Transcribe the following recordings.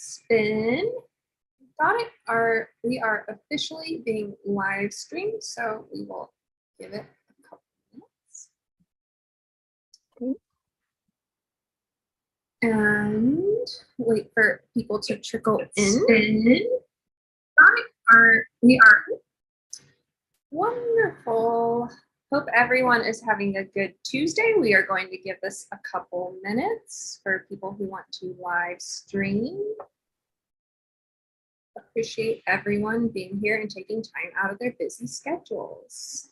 spin. We are officially being live streamed, so we will give it a couple minutes. And wait for people to trickle in. We are wonderful. Hope everyone is having a good Tuesday. We are going to give this a couple minutes for people who want to live stream. Appreciate everyone being here and taking time out of their busy schedules.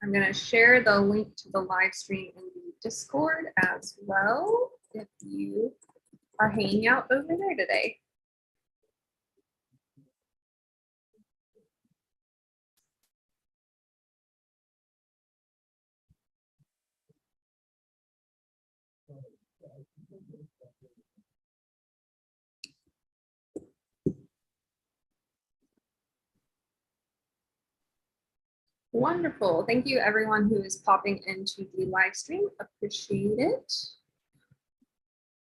I'm going to share the link to the live stream in the Discord as well if you are hanging out over there today. Wonderful. Thank you everyone who is popping into the live stream. Appreciate it.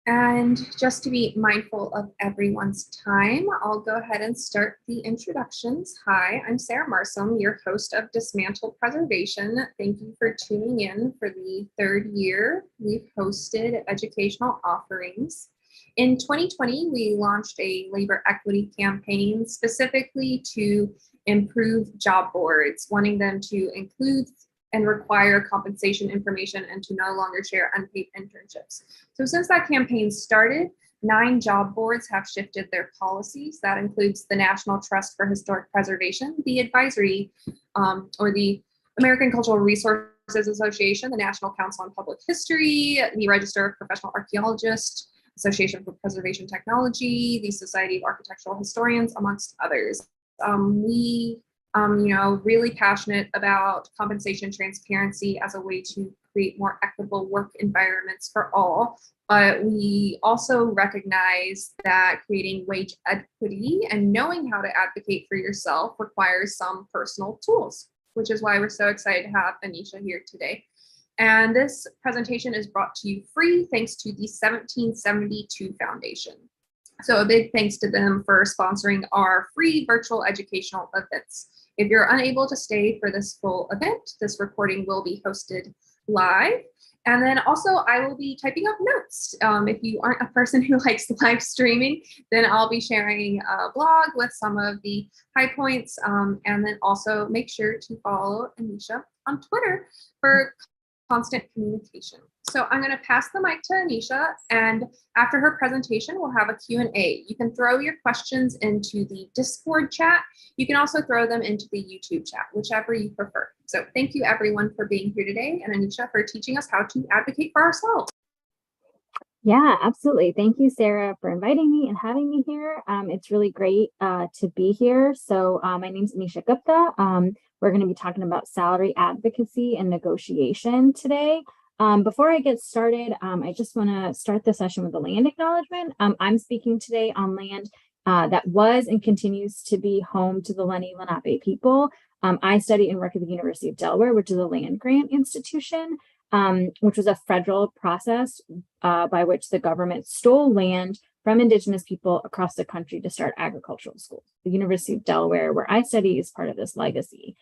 And just to be mindful of everyone's time, I'll go ahead and start the introductions. Hi, I'm Sarah Marsom, your host of Dismantled Preservation. Thank you for tuning in for the third year. We've hosted educational offerings. In 2020, we launched a labor equity campaign specifically to improve job boards, wanting them to include and require compensation information and to no longer share unpaid internships. So since that campaign started, 9 job boards have shifted their policies. That includes the National Trust for Historic Preservation, the Advisory, or the American Cultural Resources Association, the National Council on Public History, the Register of Professional Archaeologists, Association for Preservation Technology, the Society of Architectural Historians, amongst others. Really passionate about compensation transparency as a way to create more equitable work environments for all. But we also recognize that creating wage equity and knowing how to advocate for yourself requires some personal tools, which is why we're so excited to have Anisha here today. And this presentation is brought to you free thanks to the 1772 Foundation. So a big thanks to them for sponsoring our free virtual educational events. If you're unable to stay for this full event, this recording will be hosted live. And then also I will be typing up notes. If you aren't a person who likes live streaming, then I'll be sharing a blog with some of the high points. And then also make sure to follow Anisha on Twitter for constant communication. So I'm going to pass the mic to Nisha, and after her presentation, we'll have a Q&A. You can throw your questions into the Discord chat. You can also throw them into the YouTube chat, whichever you prefer. So thank you everyone for being here today, and Anisha for teaching us how to advocate for ourselves. Yeah, absolutely. Thank you, Sarah, for inviting me and having me here. It's really great to be here. So my name is Anisha Gupta. We're going to be talking about salary advocacy and negotiation today. Before I get started, I just want to start the session with a land acknowledgement. I'm speaking today on land that was and continues to be home to the Lenni Lenape people. I study and work at the University of Delaware, which is a land grant institution, which was a federal process by which the government stole land from Indigenous people across the country to start agricultural schools. The University of Delaware, where I study, is part of this legacy.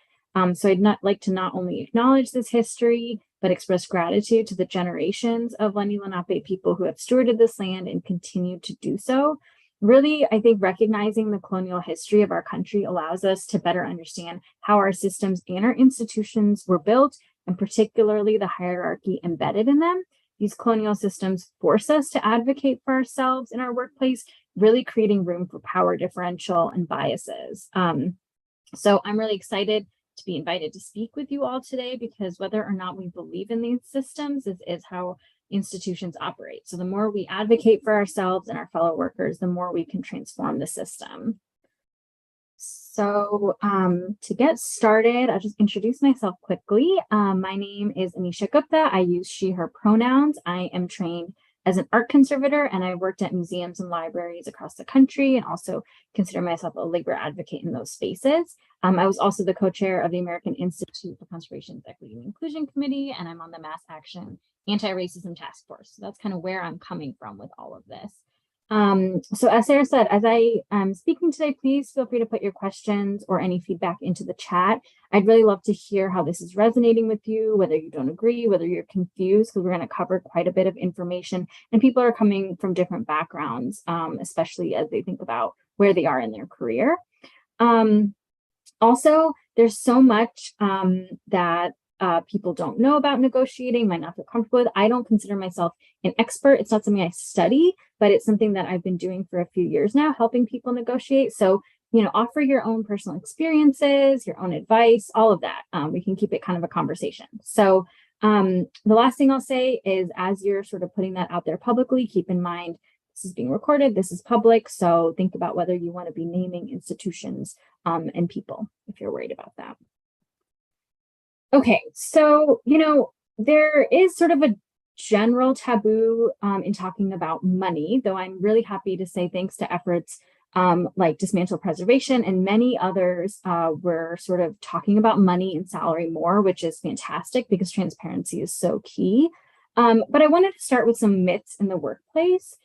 So I'd like to not only acknowledge this history, but express gratitude to the generations of Lenni Lenape people who have stewarded this land and continue to do so. Really, I think recognizing the colonial history of our country allows us to better understand how our systems and our institutions were built, and particularly the hierarchy embedded in them. These colonial systems force us to advocate for ourselves in our workplace, really creating room for power differential and biases. So I'm really excited to be invited to speak with you all today, because whether or not we believe in these systems is how institutions operate. So the more we advocate for ourselves and our fellow workers, the more we can transform the system. So to get started, I'll just introduce myself quickly. My name is Anisha Gupta. I use she, her pronouns. I am trained as an art conservator, and I worked at museums and libraries across the country, and also consider myself a labor advocate in those spaces. I was also the co-chair of the American Institute for Conservation's Equity and Inclusion Committee, and I'm on the Mass Action Anti-Racism Task Force. So that's kind of where I'm coming from with all of this. So as Sarah said, as I am speaking today, please feel free to put your questions or any feedback into the chat. I'd really love to hear how this is resonating with you, whether you don't agree, whether you're confused, because we're going to cover quite a bit of information and people are coming from different backgrounds, especially as they think about where they are in their career. Also, there's so much that people don't know about negotiating, might not feel comfortable with. I don't consider myself an expert. It's not something I study, but it's something that I've been doing for a few years now, helping people negotiate. So, offer your own personal experiences, your own advice, all of that. We can keep it kind of a conversation. So the last thing I'll say is, as you're sort of putting that out there publicly, keep in mind, this is being recorded, this is public. So think about whether you want to be naming institutions and people if you're worried about that. Okay, so, there is sort of a general taboo in talking about money, though I'm really happy to say thanks to efforts like Dismantle Preservation and many others, we're sort of talking about money and salary more, which is fantastic because transparency is so key. But I wanted to start with some myths in the workplace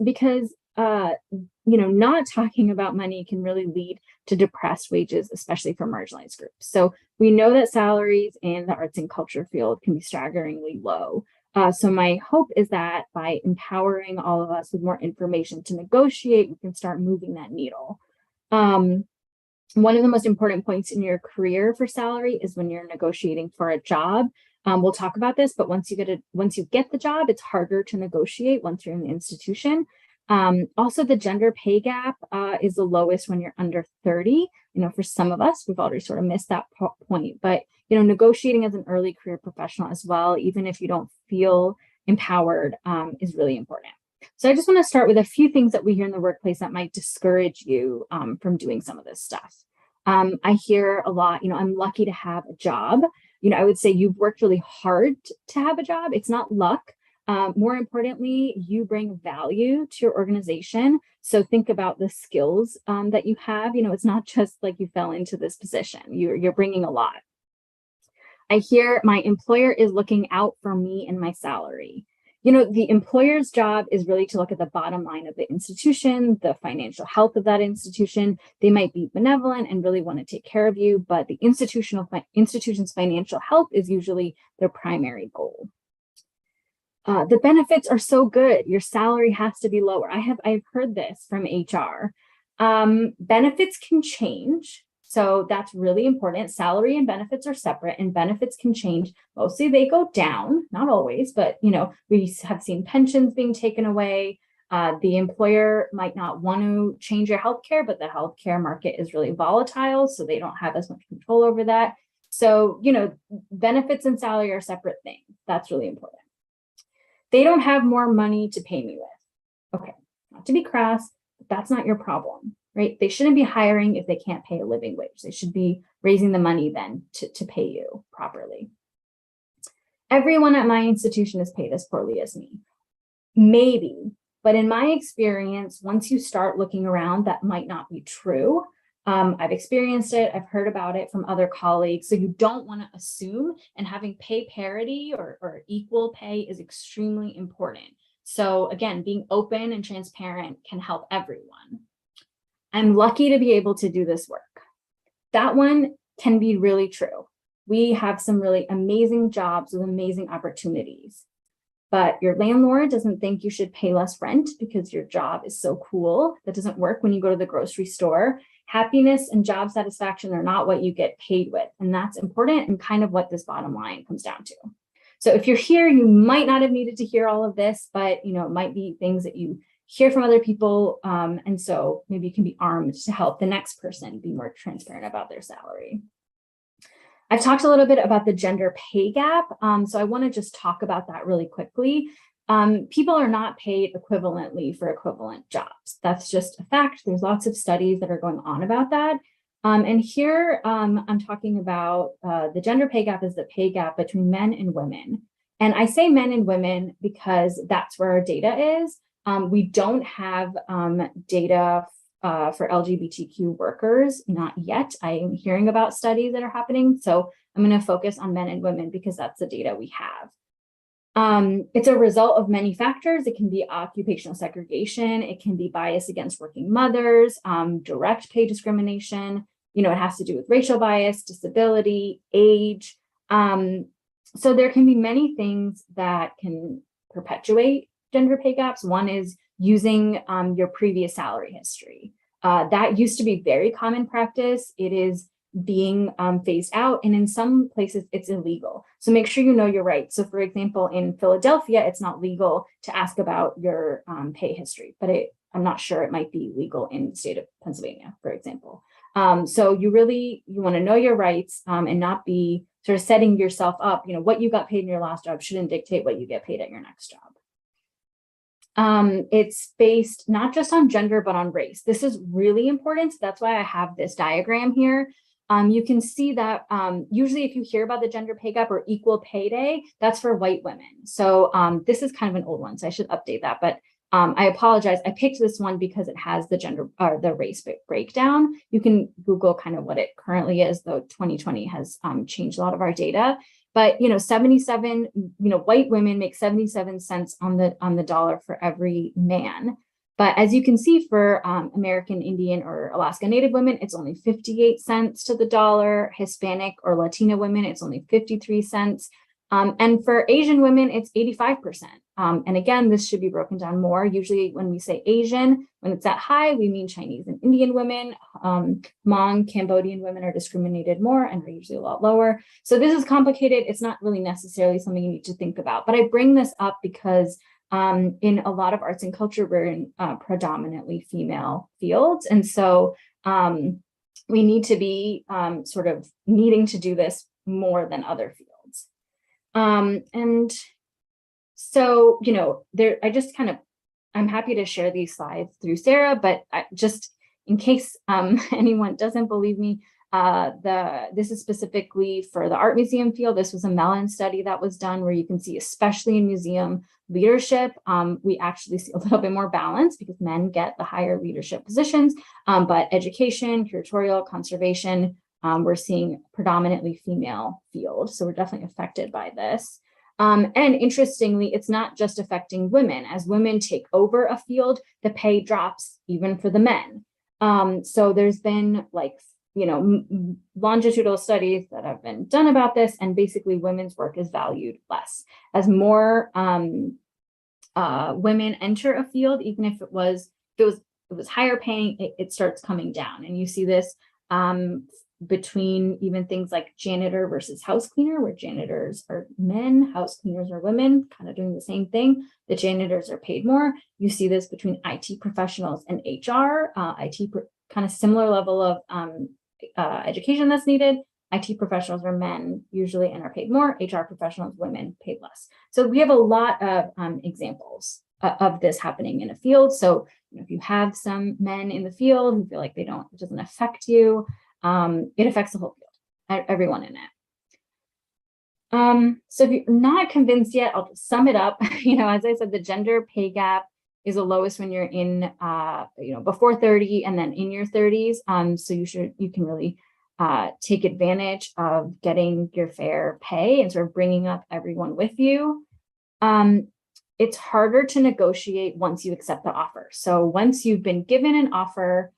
because not talking about money can really lead to depressed wages, especially for marginalized groups. So we know that salaries in the arts and culture field can be staggeringly low. So my hope is that by empowering all of us with more information to negotiate, we can start moving that needle. One of the most important points in your career for salary is when you're negotiating for a job. We'll talk about this, but once you get the job, it's harder to negotiate once you're in the institution. Also, the gender pay gap is the lowest when you're under 30. For some of us, we've already sort of missed that point, but negotiating as an early career professional as well, even if you don't feel empowered, is really important. So I just want to start with a few things that we hear in the workplace that might discourage you from doing some of this stuff. I hear a lot, I'm lucky to have a job. I would say you've worked really hard to have a job. It's not luck. More importantly, you bring value to your organization. So think about the skills that you have. It's not just like you fell into this position. You're bringing a lot. I hear my employer is looking out for me and my salary. The employer's job is really to look at the bottom line of the institution, the financial health of that institution. They might be benevolent and really want to take care of you, but the institution's financial health is usually their primary goal. The benefits are so good. Your salary has to be lower. I've heard this from HR. Benefits can change. So that's really important. Salary and benefits are separate and benefits can change. Mostly they go down, not always, but we have seen pensions being taken away. The employer might not want to change your healthcare, but the healthcare market is really volatile. So they don't have as much control over that. So, benefits and salary are separate things. That's really important. They don't have more money to pay me with. Okay, not to be crass, but that's not your problem, right? They shouldn't be hiring if they can't pay a living wage. They should be raising the money then to pay you properly. Everyone at my institution is paid as poorly as me. Maybe, but in my experience, once you start looking around, that might not be true. I've experienced it. I've heard about it from other colleagues. So you don't want to assume, and having pay parity or equal pay is extremely important. So again, being open and transparent can help everyone. I'm lucky to be able to do this work. That one can be really true. We have some really amazing jobs with amazing opportunities. But your landlord doesn't think you should pay less rent because your job is so cool. That doesn't work when you go to the grocery store. Happiness and job satisfaction are not what you get paid with. And that's important and kind of what this bottom line comes down to. So if you're here, you might not have needed to hear all of this, but it might be things that you hear from other people. And so maybe you can be armed to help the next person be more transparent about their salary. I've talked a little bit about the gender pay gap. So I want to just talk about that really quickly. People are not paid equivalently for equivalent jobs. That's just a fact. There's lots of studies that are going on about that. And here I'm talking about the gender pay gap is the pay gap between men and women. And I say men and women because that's where our data is. We don't have data for LGBTQ workers, not yet. I am hearing about studies that are happening. So I'm going to focus on men and women because that's the data we have. It's a result of many factors. It can be occupational segregation. It can be bias against working mothers, direct pay discrimination. It has to do with racial bias, disability, age. So there can be many things that can perpetuate gender pay gaps. One is using your previous salary history. That used to be very common practice. It is being phased out, and in some places it's illegal. So make sure you know your rights. So for example, in Philadelphia, it's not legal to ask about your pay history, but I'm not sure it might be legal in the state of Pennsylvania, for example. So you want to know your rights and not be sort of setting yourself up. What you got paid in your last job shouldn't dictate what you get paid at your next job. It's based not just on gender, but on race. This is really important. So that's why I have this diagram here. You can see that usually if you hear about the gender pay gap or equal pay day, that's for white women. So this is kind of an old one, so I should update that. But I apologize. I picked this one because it has the gender or the race breakdown. You can Google kind of what it currently is, though 2020 has changed a lot of our data. But 77, white women make 77 cents on the dollar for every man. But as you can see, for American Indian or Alaska Native women, it's only 58 cents to the dollar. Hispanic or Latina women, it's only 53 cents. And for Asian women, it's 85%. And again, this should be broken down more. Usually when we say Asian, when it's that high, we mean Chinese and Indian women. Hmong, Cambodian women are discriminated more and are usually a lot lower. So this is complicated. It's not really necessarily something you need to think about. But I bring this up because in a lot of arts and culture, we're in predominantly female fields. And so we need to be sort of needing to do this more than other fields. And so, I'm happy to share these slides through Sarah, but just in case anyone doesn't believe me, this is specifically for the art museum field. This was a Mellon study that was done where you can see, especially in museum leadership, we actually see a little bit more balance because men get the higher leadership positions, but education, curatorial, conservation, we're seeing predominantly female field. So we're definitely affected by this. And interestingly, it's not just affecting women. As women take over a field, the pay drops even for the men. So there's been longitudinal studies that have been done about this, and basically women's work is valued less. As more women enter a field, even if it was higher paying, it starts coming down. And you see this between even things like janitor versus house cleaner, where janitors are men, house cleaners are women, kind of doing the same thing. The janitors are paid more. You see this between IT professionals and HR, kind of similar level of education that's needed. IT professionals are men usually and are paid more. HR professionals, women, paid less. So we have a lot of examples of this happening in a field. So if you have some men in the field who feel like it doesn't affect you, it affects the whole field, everyone in it. So if you're not convinced yet, I'll just sum it up. As I said, the gender pay gap is the lowest when you're in, before 30 and then in your 30s. So you can really take advantage of getting your fair pay and sort of bringing up everyone with you. It's harder to negotiate once you accept the offer. So once you've been given an offer,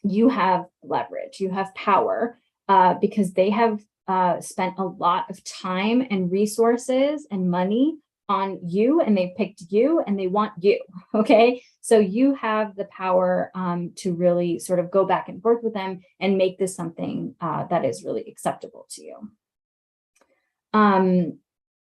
you have leverage, you have power, because they have spent a lot of time and resources and money on you, and they picked you and they want you, okay? So you have the power to really sort of go back and forth with them and make this something that is really acceptable to you.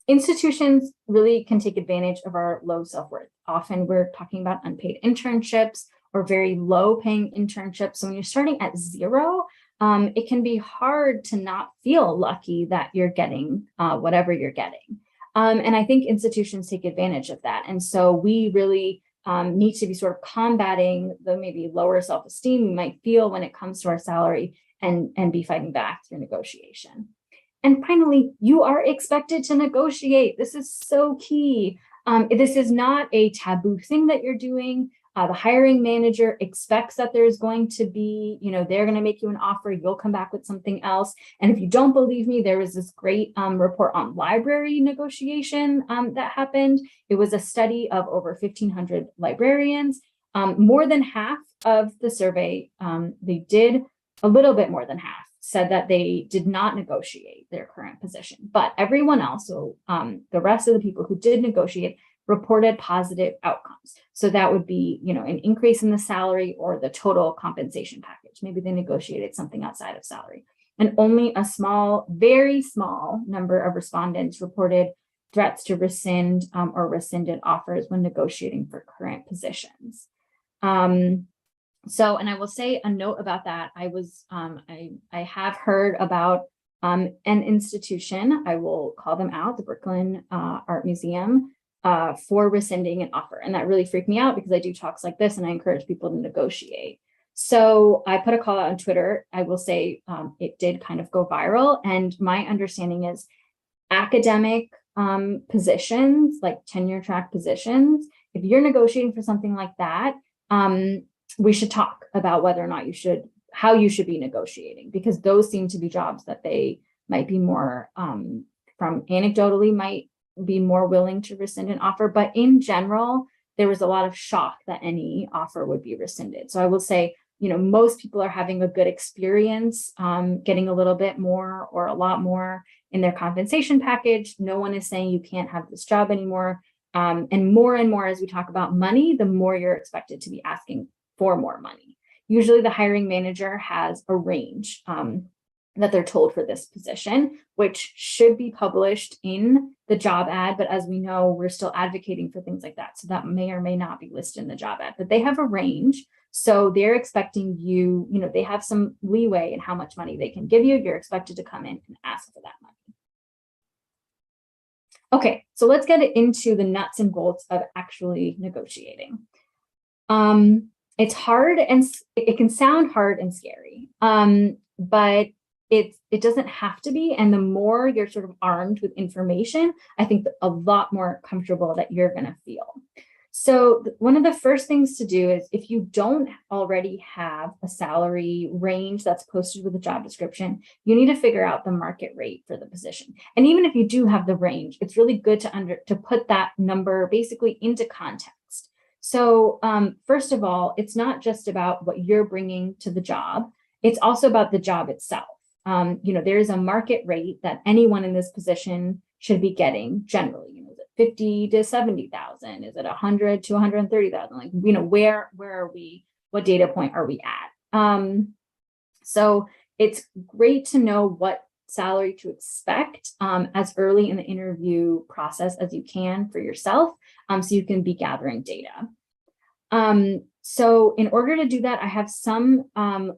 Institutions really can take advantage of our low self-worth. Often we're talking about unpaid internships or very low paying internships. So when you're starting at zero, it can be hard to not feel lucky that you're getting whatever you're getting. And I think institutions take advantage of that. And so we really need to be sort of combating the maybe lower self-esteem we might feel when it comes to our salary and be fighting back through negotiation. And finally, you are expected to negotiate. This is so key. This is not a taboo thing that you're doing. The hiring manager expects that there's going to be, they're going to make you an offer, you'll come back with something else. And if you don't believe me, there was this great report on library negotiation that happened. It was a study of over 1,500 librarians. More than half of the survey, they did a little bit more than half, said that they did not negotiate their current position. But everyone else, so the rest of the people who did negotiate, reported positive outcomes. So that would be, an increase in the salary or the total compensation package. Maybe they negotiated something outside of salary. And only a small, very small number of respondents reported threats to rescind or rescinded offers when negotiating for current positions. And I will say a note about that. I have heard about an institution, I will call them out, the Brooklyn Art Museum, for rescinding an offer. And that really freaked me out because I do talks like this and I encourage people to negotiate. So I put a call out on Twitter. I will say it did kind of go viral. And my understanding is academic positions, like tenure track positions, if you're negotiating for something like that, we should talk about whether or not how you should be negotiating, because those seem to be jobs that they might be more, from anecdotally might be more willing to rescind an offer. But in general, there was a lot of shock that any offer would be rescinded. So I will say, most people are having a good experience, getting a little bit more or a lot more in their compensation package. No one is saying you can't have this job anymore. And more as we talk about money, the more you're expected to be asking for more money. Usually the hiring manager has a range that they're told for this position, which should be published in the job ad. But as we know, we're still advocating for things like that. So that may or may not be listed in the job ad, but they have a range. So they're expecting you, they have some leeway in how much money they can give you. You're expected to come in and ask for that money. Okay, so let's get into the nuts and bolts of actually negotiating. It's hard and it can sound hard and scary, but it doesn't have to be. And the more you're sort of armed with information, I think a lot more comfortable that you're going to feel. So one of the first things to do is, if you don't already have a salary range that's posted with a job description, you need to figure out the market rate for the position. And even if you do have the range, it's really good to put that number basically into context. So first of all, it's not just about what you're bringing to the job. It's also about the job itself. There's a market rate that anyone in this position should be getting generally. Is it 50 to 70,000? Is it 100 to 130,000? Like, where are we? What data point are we at? So it's great to know what salary to expect as early in the interview process as you can for yourself, so you can be gathering data. So in order to do that, I have some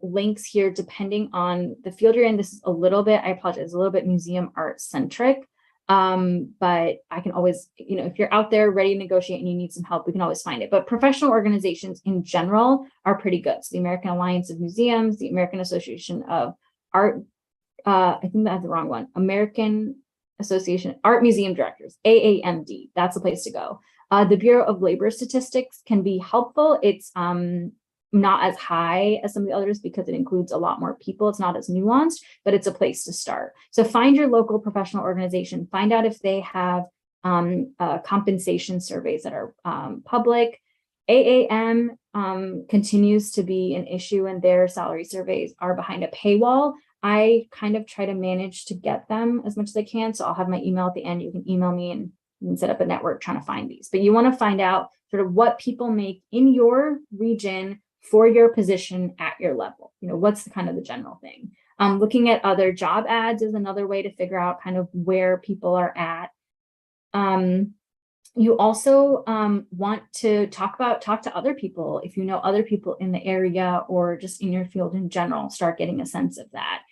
links here depending on the field you're in. This is a little bit, I apologize, a little bit museum art centric, but I can always, if you're out there ready to negotiate and you need some help, we can always find it. But professional organizations in general are pretty good. So the American Alliance of Museums, the American Association of Art, I think that's the wrong one, American Association Art Museum Directors, AAMD, that's the place to go. The Bureau of Labor Statistics can be helpful. It's not as high as some of the others because it includes a lot more people. It's not as nuanced, but it's a place to start. So find your local professional organization, find out if they have compensation surveys that are public. AAM continues to be an issue, and their salary surveys are behind a paywall. I kind of try to manage to get them as much as I can. So I'll have my email at the end. You can email me and you can set up a network trying to find these. But you want to find out sort of what people make in your region for your position at your level. What's the kind of the general thing. Looking at other job ads is another way to figure out kind of where people are at. You also want to talk to other people. If you know other people in the area or just in your field in general, start getting a sense of that.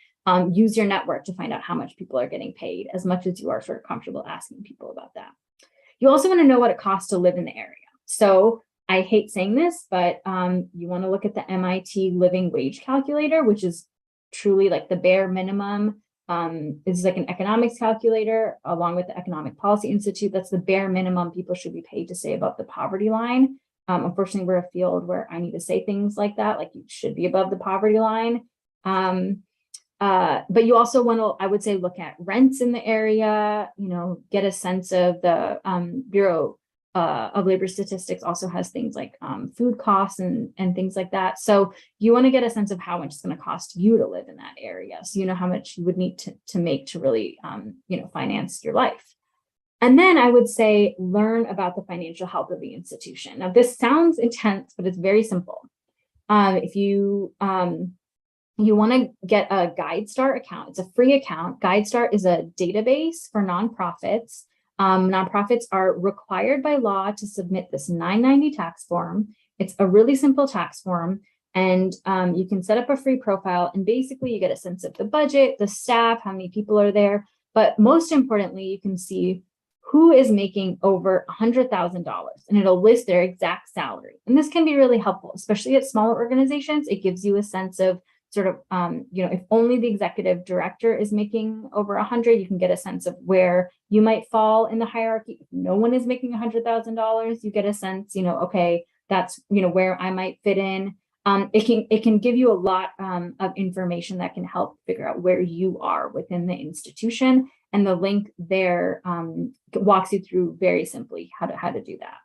Use your network to find out how much people are getting paid, as much as you are sort of comfortable asking people about that. You also want to know what it costs to live in the area. So I hate saying this, but you want to look at the MIT living wage calculator, which is truly like the bare minimum. It's like an economics calculator along with the Economic Policy Institute. That's the bare minimum people should be paid to stay above the poverty line. Unfortunately, we're a field where I need to say things like that, like you should be above the poverty line. But you also want to, I would say, look at rents in the area, get a sense of the Bureau of Labor Statistics also has things like food costs and things like that. So you want to get a sense of how much it's going to cost you to live in that area. So you know how much you would need to make to really, finance your life. And then I would say, learn about the financial health of the institution. Now, this sounds intense, but it's very simple. If you want to get a GuideStar account. It's a free account. GuideStar is a database for nonprofits. Nonprofits are required by law to submit this 990 tax form. It's a really simple tax form, and you can set up a free profile, and basically you get a sense of the budget, the staff, how many people are there, but most importantly, you can see who is making over $100,000, and it'll list their exact salary. And this can be really helpful, especially at smaller organizations. It gives you a sense of sort of, if only the executive director is making over 100, you can get a sense of where you might fall in the hierarchy. If no one is making $100,000, you get a sense, okay, that's, where I might fit in. It can give you a lot of information that can help figure out where you are within the institution. And the link there walks you through very simply how to do that.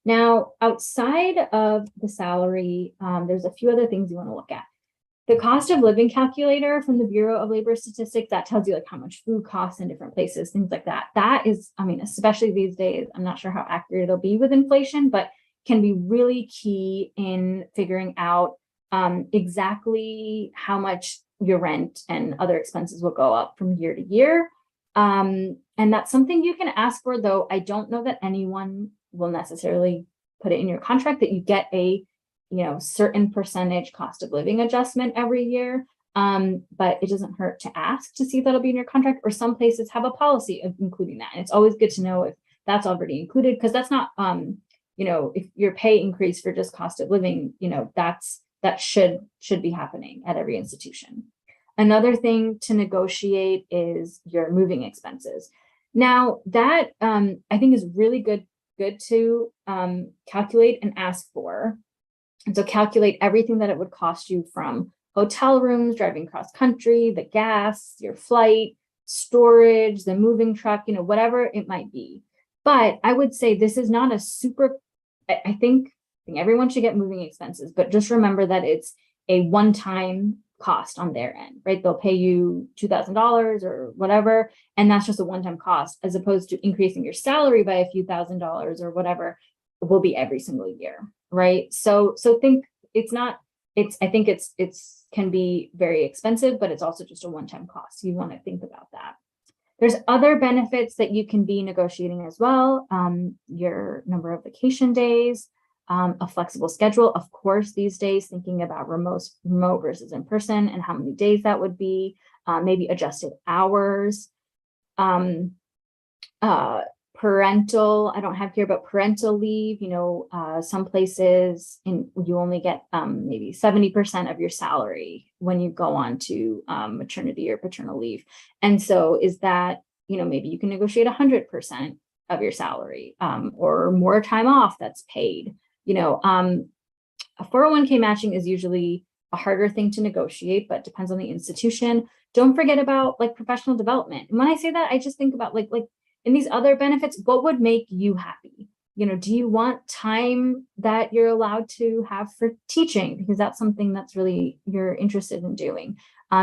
Now, outside of the salary, there's a few other things you want to look at. The cost of living calculator from the Bureau of Labor Statistics, that tells you like how much food costs in different places, things like that. That is, especially these days, I'm not sure how accurate it'll be with inflation, but can be really key in figuring out exactly how much your rent and other expenses will go up from year to year. And that's something you can ask for, though I don't know that anyone will necessarily put it in your contract that you get a certain percentage cost of living adjustment every year. But it doesn't hurt to ask to see if that'll be in your contract, or some places have a policy of including that. And it's always good to know if that's already included, because that's not, if your pay increase for just cost of living, that should be happening at every institution. Another thing to negotiate is your moving expenses. Now that I think is really good to calculate and ask for. And so calculate everything that it would cost you, from hotel rooms, driving cross country, the gas, your flight, storage, the moving truck, whatever it might be. But I would say this is not a super, I think everyone should get moving expenses, but just remember that it's a one-time cost on their end, right? They'll pay you $2,000 or whatever, and that's just a one-time cost, as opposed to increasing your salary by a few $1,000s or whatever will be every single year, right? So think I think it's can be very expensive, but it's also just a one-time cost. So you want to think about that. There's other benefits that you can be negotiating as well. Your number of vacation days, a flexible schedule. Of course, these days, thinking about remote versus in person and how many days that would be, maybe adjusted hours, parental, I don't have here, but parental leave, some places you only get maybe 70% of your salary when you go on to maternity or paternal leave. And so is that, maybe you can negotiate 100% of your salary or more time off that's paid. A 401k matching is usually a harder thing to negotiate, but depends on the institution. Don't forget about like professional development. And when I say that, I just think about like in these other benefits, what would make you happy? Do you want time that you're allowed to have for teaching? Because that's something that's really you're interested in doing.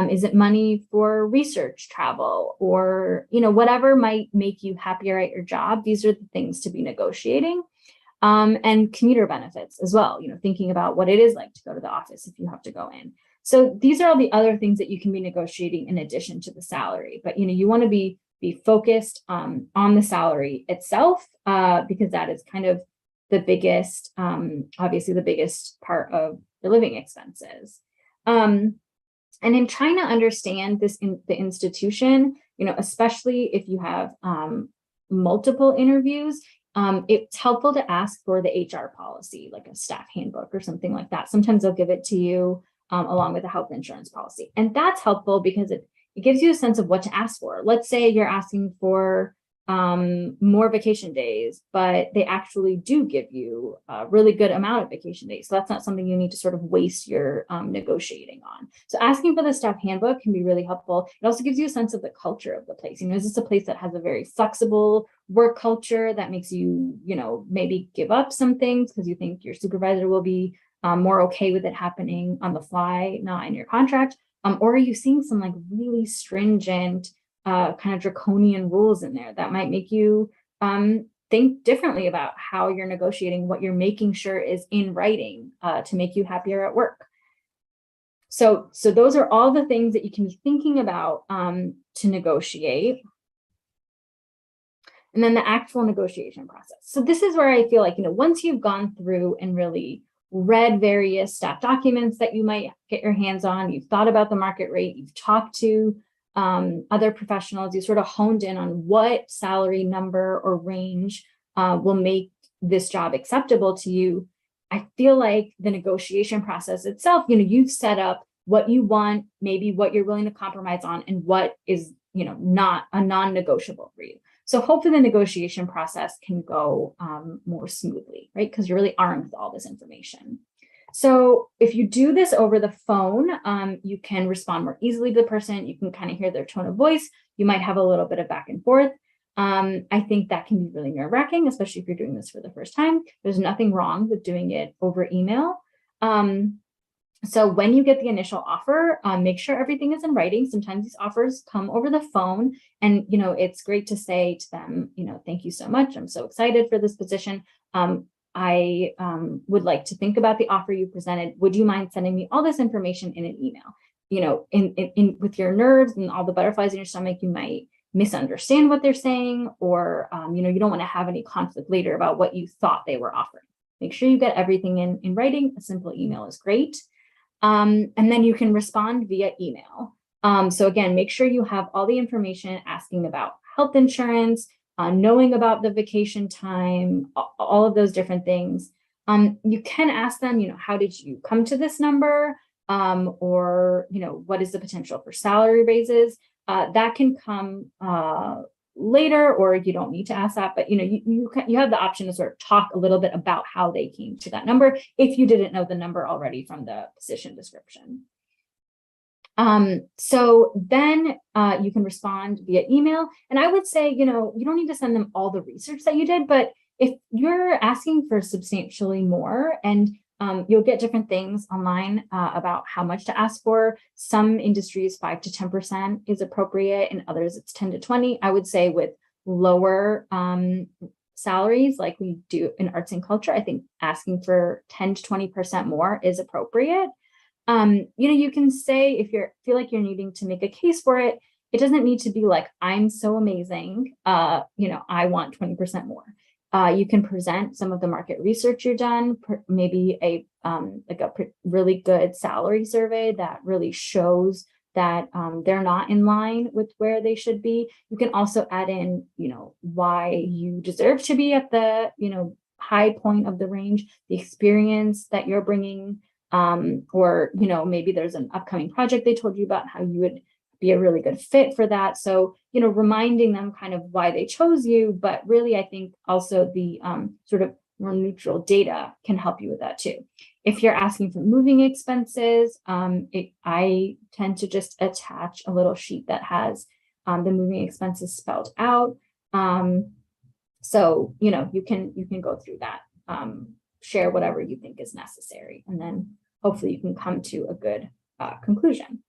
Is it money for research travel, or, whatever might make you happier at your job? These are the things to be negotiating. And commuter benefits as well, thinking about what it is like to go to the office if you have to go in. So these are all the other things that you can be negotiating in addition to the salary. But, you want to be focused on the salary itself, because that is kind of the biggest, obviously the biggest part of the living expenses. And in trying to understand this in the institution, especially if you have multiple interviews, it's helpful to ask for the HR policy, like a staff handbook or something like that. Sometimes they'll give it to you along with a health insurance policy. And that's helpful because it gives you a sense of what to ask for. Let's say you're asking for more vacation days, but they actually do give you a really good amount of vacation days. So that's not something you need to sort of waste your negotiating on. So asking for the staff handbook can be really helpful. It also gives you a sense of the culture of the place. Is this a place that has a very flexible work culture that makes you, maybe give up some things because you think your supervisor will be more okay with it happening on the fly, not in your contract? Or are you seeing some like really stringent kind of draconian rules in there that might make you think differently about how you're negotiating, what you're making sure is in writing to make you happier at work? So those are all the things that you can be thinking about to negotiate. And then the actual negotiation process. So this is where I feel like, once you've gone through and really read various staff documents that you might get your hands on, you've thought about the market rate, you've talked to other professionals, you sort of honed in on what salary number or range will make this job acceptable to you. I feel like the negotiation process itself, you've set up what you want, maybe what you're willing to compromise on, and what is, not a non-negotiable for you. So hopefully the negotiation process can go more smoothly, right? Because you're really armed with all this information. So if you do this over the phone, you can respond more easily to the person. You can kind of hear their tone of voice. You might have a little bit of back and forth. I think that can be really nerve-wracking, especially if you're doing this for the first time. There's nothing wrong with doing it over email. So when you get the initial offer, make sure everything is in writing. Sometimes these offers come over the phone, and it's great to say to them, thank you so much. I'm so excited for this position. I would like to think about the offer you presented. Would you mind sending me all this information in an email? In with your nerves and all the butterflies in your stomach, you might misunderstand what they're saying, or you don't want to have any conflict later about what you thought they were offering. Make sure you get everything in writing. A simple email is great. And then you can respond via email. So again, make sure you have all the information asking about health insurance, knowing about the vacation time, all of those different things. You can ask them, how did you come to this number? Or, what is the potential for salary raises? That can come later, or you don't need to ask that, but you have the option to sort of talk a little bit about how they came to that number if you didn't know the number already from the position description. So then you can respond via email, and I would say, you don't need to send them all the research that you did, but if you're asking for substantially more, and you'll get different things online about how much to ask for. Some industries 5 to 10% is appropriate, and others it's 10 to 20. I would say with lower salaries like we do in arts and culture, I think asking for 10 to 20% more is appropriate. You can say, if you feel like you're needing to make a case for it, it doesn't need to be like, I'm so amazing, I want 20% more. You can present some of the market research you've done, maybe a really good salary survey that really shows that they're not in line with where they should be. You can also add in, why you deserve to be at the, high point of the range, the experience that you're bringing, or, maybe there's an upcoming project they told you about, how you would be a really good fit for that. So, reminding them kind of why they chose you, but really, I think also the sort of more neutral data can help you with that too. If you're asking for moving expenses, I tend to just attach a little sheet that has the moving expenses spelled out. So, you can go through that, share whatever you think is necessary, and then hopefully you can come to a good conclusion.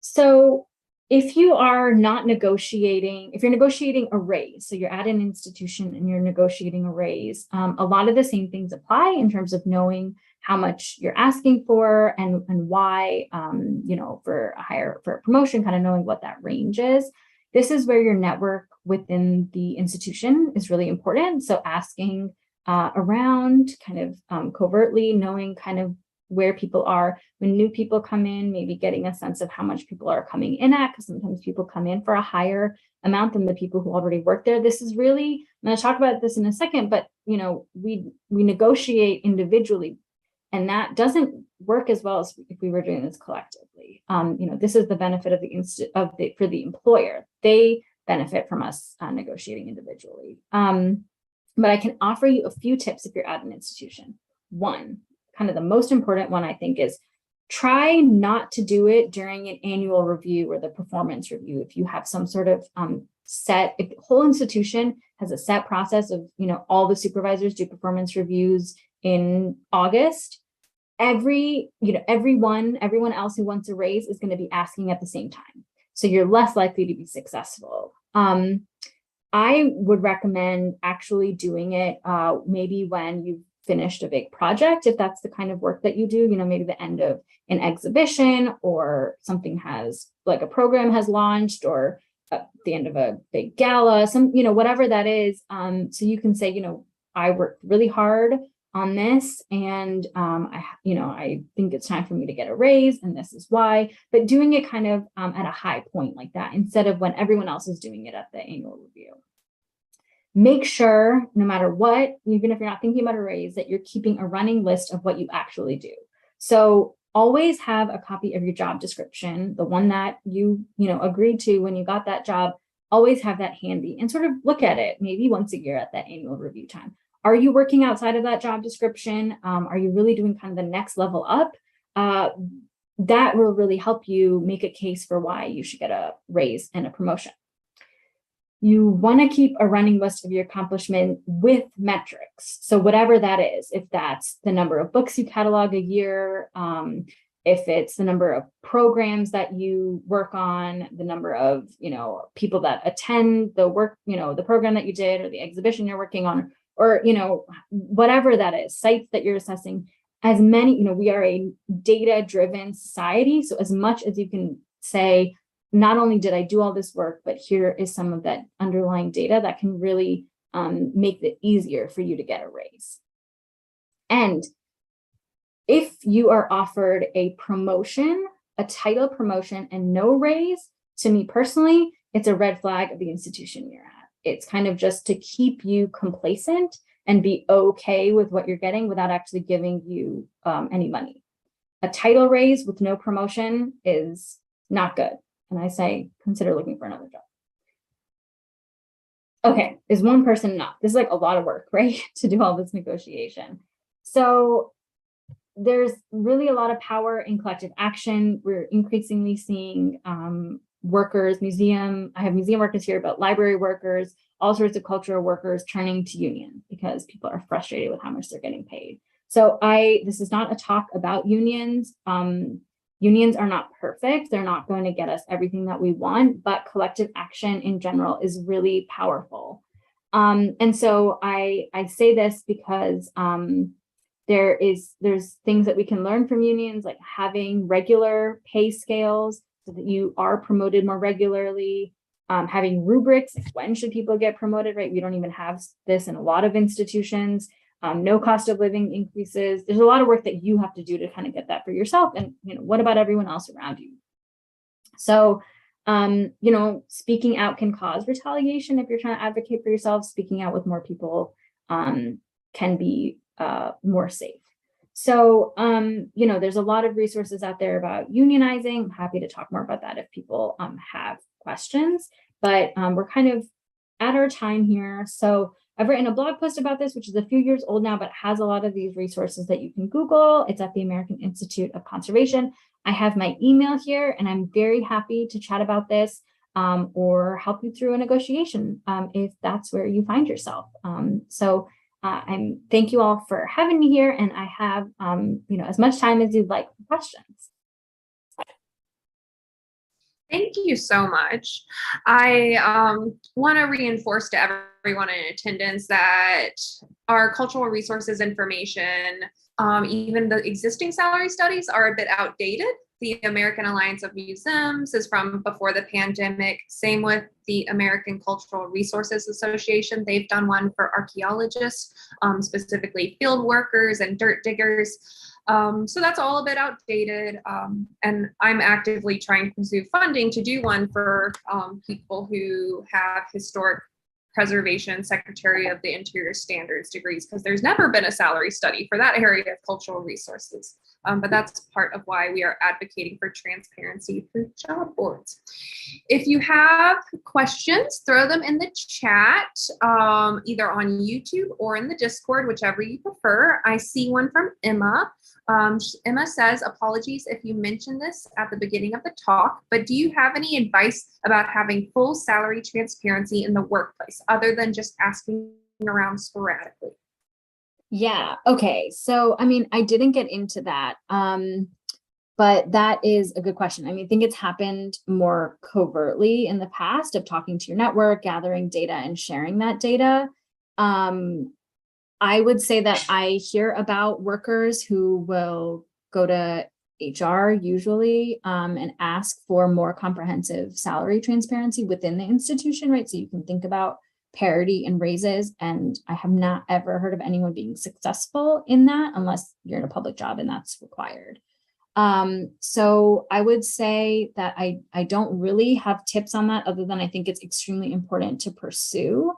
So if you are not negotiating, if you're negotiating a raise, so you're at an institution and you're negotiating a raise, a lot of the same things apply in terms of knowing how much you're asking for and why, for a promotion, kind of knowing what that range is. This is where your network within the institution is really important. So asking around, kind of covertly, knowing kind of where people are when new people come in, maybe getting a sense of how much people are coming in at, because sometimes people come in for a higher amount than the people who already work there. This is really, I'm going to talk about this in a second, but we negotiate individually, and that doesn't work as well as if we were doing this collectively. This is the benefit of for the employer. They benefit from us negotiating individually. But I can offer you a few tips if you're at an institution. One, kind of the most important one, I think, is try not to do it during an annual review or the performance review. If you have some sort of if the whole institution has a set process of, all the supervisors do performance reviews in August, everyone else who wants a raise is going to be asking at the same time. So you're less likely to be successful. I would recommend actually doing it maybe when you've finished a big project, if that's the kind of work that you do, maybe the end of an exhibition or something like a program has launched, or at the end of a big gala, whatever that is. So you can say, I worked really hard on this, and I think it's time for me to get a raise, and this is why. But doing it kind of at a high point like that, instead of when everyone else is doing it at the annual review. Make sure, no matter what, even if you're not thinking about a raise, that you're keeping a running list of what you actually do. So always have a copy of your job description, the one that you agreed to when you got that job. Always have that handy and sort of look at it maybe once a year at that annual review time. Are you working outside of that job description? Are you really doing kind of the next level up? That will really help you make a case for why you should get a raise and a promotion. You want to keep a running list of your accomplishment with metrics. So whatever that is, if that's the number of books you catalog a year, if it's the number of programs that you work on, the number of, people that attend the work, the program that you did or the exhibition you're working on, or, whatever that is, sites that you're assessing, as many, we are a data-driven society. So as much as you can say, not only did I do all this work, but here is some of that underlying data that can really make it easier for you to get a raise. And if you are offered a promotion, a title promotion, and no raise, to me personally, it's a red flag of the institution you're at. It's kind of just to keep you complacent and be okay with what you're getting without actually giving you any money. A title raise with no promotion is not good. And I say, consider looking for another job. Okay, is one person enough? This is like a lot of work, right? To do all this negotiation. So there's really a lot of power in collective action. We're increasingly seeing workers, I have museum workers here, but library workers, all sorts of cultural workers turning to unions because people are frustrated with how much they're getting paid. So this is not a talk about unions. Unions are not perfect. They're not going to get us everything that we want, but collective action in general is really powerful. And so I say this because there's things that we can learn from unions, like having regular pay scales so that you are promoted more regularly, having rubrics, like when should people get promoted, right? We don't even have this in a lot of institutions. No cost of living increases. There's a lot of work that you have to do to kind of get that for yourself. And, what about everyone else around you? So, speaking out can cause retaliation if you're trying to advocate for yourself. Speaking out with more people can be more safe. So, there's a lot of resources out there about unionizing. I'm happy to talk more about that if people have questions, but we're kind of at our time here. So I've written a blog post about this, which is a few years old now, but has a lot of these resources that you can Google. It's at the American Institute of Conservation. I have my email here, and I'm very happy to chat about this or help you through a negotiation if that's where you find yourself. Thank you all for having me here, and I have as much time as you'd like for questions. Thank you so much. I want to reinforce to everyone in attendance that our cultural resources information, even the existing salary studies, are a bit outdated. The American Alliance of Museums is from before the pandemic. Same with the American Cultural Resources Association. They've done one for archaeologists, specifically field workers and dirt diggers. So that's all a bit outdated. And I'm actively trying to pursue funding to do one for people who have historic Preservation, Secretary of the Interior Standards degrees, because there's never been a salary study for that area of cultural resources. But that's part of why we are advocating for transparency through job boards. If you have questions, throw them in the chat, either on YouTube or in the Discord, whichever you prefer. I see one from Emma. Emma says, apologies if you mentioned this at the beginning of the talk, but do you have any advice about having full salary transparency in the workplace other than just asking around sporadically? Yeah. Okay. So, I mean, I didn't get into that, but that is a good question. I mean, I think it's happened more covertly in the past of talking to your network, gathering data and sharing that data. I would say that I hear about workers who will go to HR usually and ask for more comprehensive salary transparency within the institution, right? So you can think about parity and raises. And I have not ever heard of anyone being successful in that unless you're in a public job and that's required. So I would say that I don't really have tips on that other than I think it's extremely important to pursue.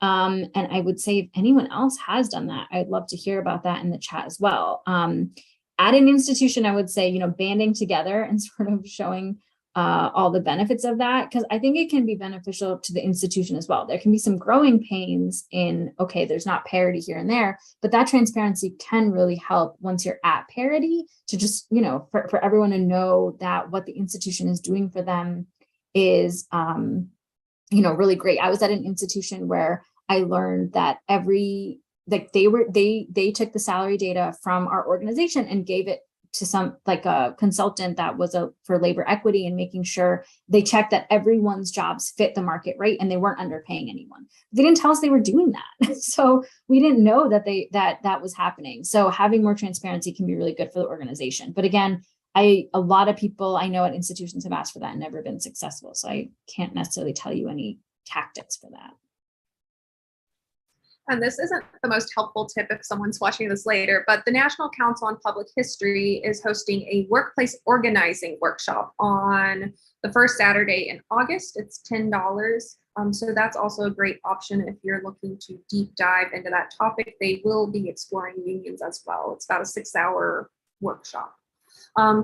And I would say if anyone else has done that, I'd love to hear about that in the chat as well. At an institution, I would say, banding together and sort of showing all the benefits of that, because I think it can be beneficial to the institution as well. There can be some growing pains in, okay, there's not parity here and there, but that transparency can really help once you're at parity to just, for everyone to know that what the institution is doing for them is, really great. I was at an institution where I learned that they took the salary data from our organization and gave it to some like a consultant that was for labor equity and making sure they checked that everyone's jobs fit the market rate and they weren't underpaying anyone. They didn't tell us they were doing that. So we didn't know that that was happening. So having more transparency can be really good for the organization. But again, a lot of people I know at institutions have asked for that and never been successful. So I can't necessarily tell you any tactics for that. And this isn't the most helpful tip if someone's watching this later, but the National Council on Public History is hosting a workplace organizing workshop on the first Saturday in August. It's $10. So that's also a great option if you're looking to deep dive into that topic. They will be exploring unions as well. It's about a 6-hour workshop.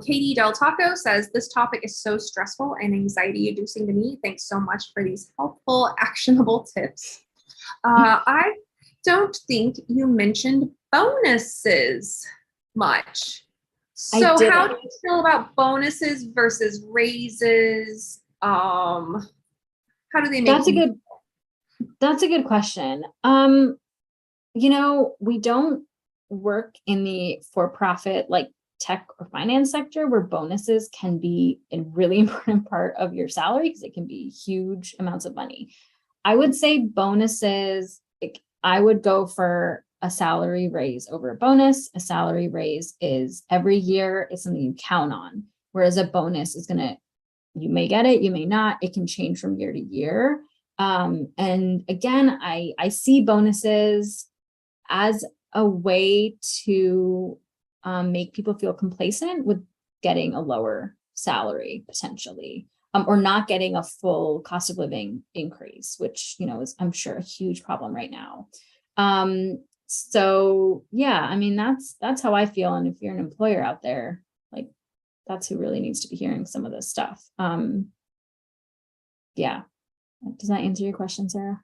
Katie Del Taco says, this topic is so stressful and anxiety inducing to me. Thanks so much for these helpful, actionable tips. I don't think you mentioned bonuses much. So how do you feel about bonuses versus raises? How do they make That's a good question. We don't work in the for-profit like tech or finance sector where bonuses can be a really important part of your salary because it can be huge amounts of money. I would say bonuses, I would go for a salary raise over a bonus. A salary raise is every year, it's something you count on, whereas a bonus is you may get it, you may not, it can change from year to year. And again, I see bonuses as a way to make people feel complacent with getting a lower salary potentially, or not getting a full cost of living increase, which, is, I'm sure, a huge problem right now. So yeah, I mean, that's how I feel. And if you're an employer out there, like that's who really needs to be hearing some of this stuff. Yeah. Does that answer your question, Sarah?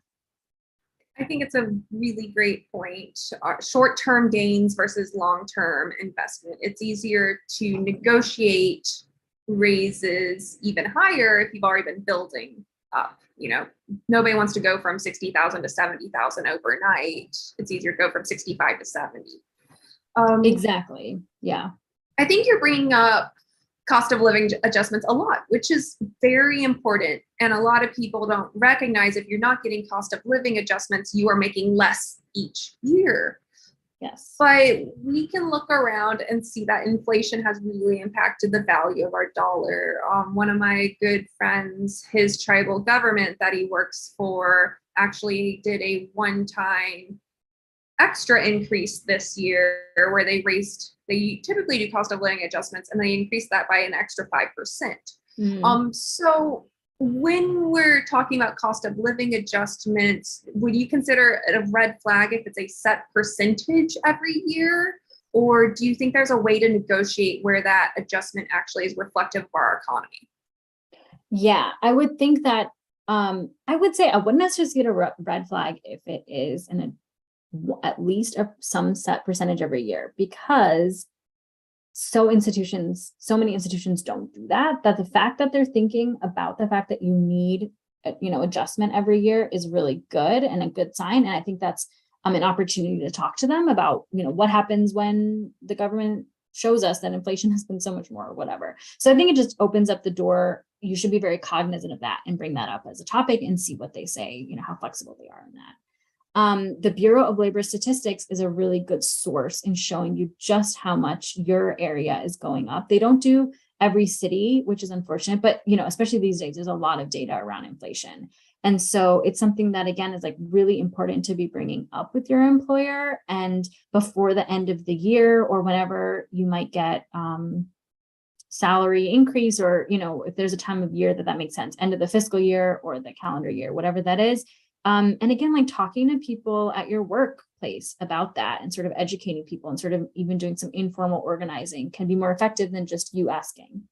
I think it's a really great point. Short-term gains versus long-term investment. It's easier to negotiate raises even higher if you've already been building up. Nobody wants to go from 60,000 to 70,000 overnight. It's easier to go from 65 to 70. Exactly. Yeah. I think you're bringing up cost of living adjustments a lot, which is very important. And a lot of people don't recognize if you're not getting cost of living adjustments, you are making less each year. Yes. But we can look around and see that inflation has really impacted the value of our dollar. One of my good friends, his tribal government that he works for, actually did a one-time extra increase this year where they typically do cost of living adjustments and they increased that by an extra 5%. So when we're talking about cost of living adjustments, would you consider it a red flag if it's a set percentage every year? Or do you think there's a way to negotiate where that adjustment actually is reflective of our economy? Yeah, I would think that I would say I wouldn't necessarily get a red flag if it is at least some set percentage every year, because so many institutions don't do that, that the fact that they're thinking about the fact that you need, adjustment every year is really good and a good sign. And I think that's an opportunity to talk to them about, what happens when the government shows us that inflation has been so much more or whatever. So I think it just opens up the door. You should be very cognizant of that and bring that up as a topic and see what they say, how flexible they are in that. The Bureau of Labor Statistics is a really good source in showing you just how much your area is going up. They don't do every city, which is unfortunate, but especially these days, there's a lot of data around inflation. And so it's something that, again, is like really important to be bringing up with your employer. And before the end of the year or whenever you might get salary increase, or if there's a time of year that makes sense, end of the fiscal year or the calendar year, whatever that is. And again, like talking to people at your workplace about that and sort of educating people and sort of even doing some informal organizing can be more effective than just you asking.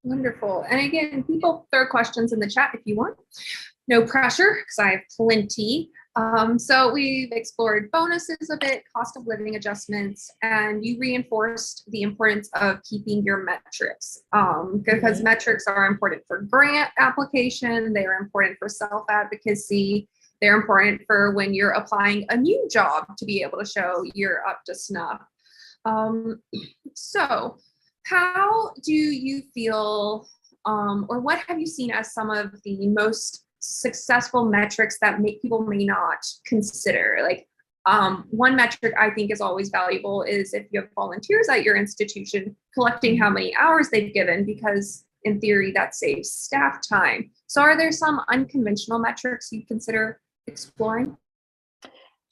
Wonderful. And again, people throw questions in the chat if you want. No pressure, because I have plenty. So we've explored bonuses a bit, cost of living adjustments, and you reinforced the importance of keeping your metrics, because metrics are important for grant application, they are important for self-advocacy, they're important for when you're applying a new job to be able to show you're up to snuff. So how do you feel, or what have you seen as some of the most successful metrics that people may not consider? Like one metric I think is always valuable is if you have volunteers at your institution, collecting how many hours they've given, because in theory that saves staff time. So are there some unconventional metrics you consider exploring?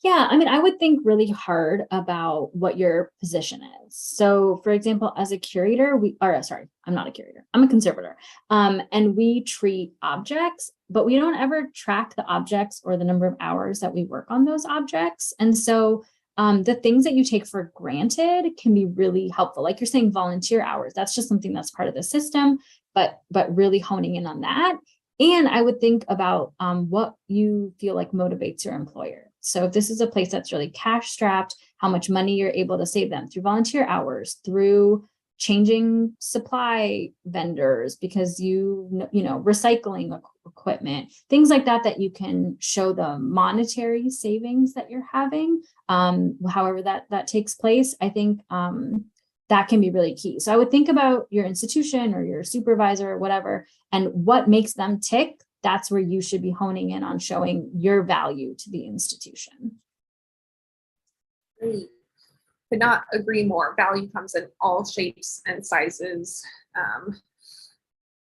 Yeah, I mean, I would think really hard about what your position is. So, for example, as a curator, I'm not a curator, I'm a conservator. And we treat objects, but we don't ever track the objects or the number of hours that we work on those objects. And so the things that you take for granted can be really helpful. Like you're saying, volunteer hours, that's just something that's part of the system, but really honing in on that. And I would think about what you feel like motivates your employer. So if this is a place that's really cash strapped, how much money you're able to save them through volunteer hours, through changing supply vendors, because recycling equipment, things like that you can show the monetary savings that you're having, however that takes place. I think that can be really key. So I would think about your institution or your supervisor or whatever, and what makes them tick. That's where you should be honing in on showing your value to the institution. Great. Could not agree more. Value comes in all shapes and sizes. A